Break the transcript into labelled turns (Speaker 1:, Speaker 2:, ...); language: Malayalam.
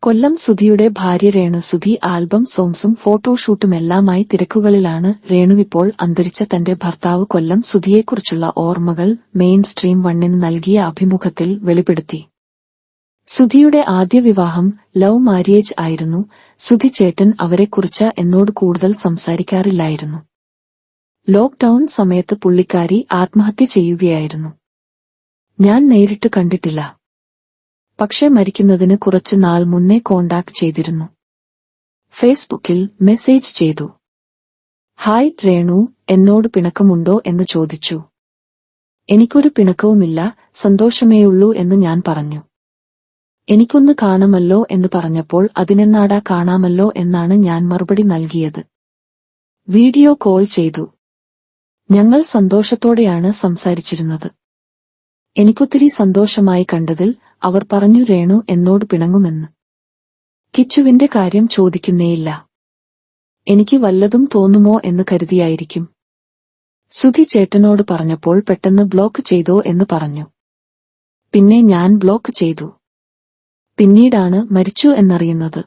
Speaker 1: കൊല്ലം സുധിയുടെ ഭാര്യ രേണു സുധി ആൽബം സോങ്സും ഫോട്ടോഷൂട്ടുമെല്ലാമായി തിരക്കുകളിലാണ്. രേണുവിപ്പോൾ അന്തരിച്ച തന്റെ ഭർത്താവ് കൊല്ലം സുധിയെക്കുറിച്ചുള്ള ഓർമ്മകൾ മെയിൻ സ്ട്രീം വണ്ണിന് നൽകിയ അഭിമുഖത്തിൽ വെളിപ്പെടുത്തി. സുധിയുടെ ആദ്യ വിവാഹം ലവ് മാര്യേജ് ആയിരുന്നു. സുധി ചേട്ടൻ അവരെക്കുറിച്ച് എന്നോട് കൂടുതൽ സംസാരിക്കാറില്ലായിരുന്നു. ലോക്ക്ഡൌൺ സമയത്ത് പുള്ളിക്കാരി ആത്മഹത്യ ചെയ്യുകയായിരുന്നു. ഞാൻ നേരിട്ട് കണ്ടിട്ടില്ല. പക്ഷേ മരിക്കുന്നതിന് കുറച്ച് നാൾ മുന്നേ കോണ്ടാക്ട് ചെയ്തിരുന്നു. ഫേസ്ബുക്കിൽ മെസ്സേജ് ചെയ്തു. ഹായ് രേണു, എന്നോട് പിണക്കമുണ്ടോ എന്ന് ചോദിച്ചു. എനിക്കൊരു പിണക്കവുമില്ല, സന്തോഷമേയുള്ളൂ എന്ന് ഞാൻ പറഞ്ഞു. എനിക്കൊന്ന് കാണാമല്ലോ എന്ന് പറഞ്ഞപ്പോൾ അതിനെന്നാടാ കാണാമല്ലോ എന്നാണ് ഞാൻ മറുപടി നൽകിയത്. വീഡിയോ കോൾ ചെയ്തു. ഞങ്ങൾ സന്തോഷത്തോടെയാണ് സംസാരിച്ചിരുന്നത്. എനിക്കൊത്തിരി സന്തോഷമായി കണ്ടതിൽ അവർ പറഞ്ഞു രേണു എന്നോട് പിണങ്ങുമെന്ന്. കിച്ചുവിന്റെ കാര്യം ചോദിക്കുന്നേയില്ല. എനിക്ക് വല്ലതും തോന്നുമോ എന്ന് കരുതിയായിരിക്കും. സുധി ചേട്ടനോട് പറഞ്ഞപ്പോൾ പെട്ടെന്ന് ബ്ലോക്ക് ചെയ്തോ എന്ന് പറഞ്ഞു. പിന്നെ ഞാൻ ബ്ലോക്ക് ചെയ്തു. പിന്നീടാണ് മരിച്ചു എന്നറിയുന്നത്.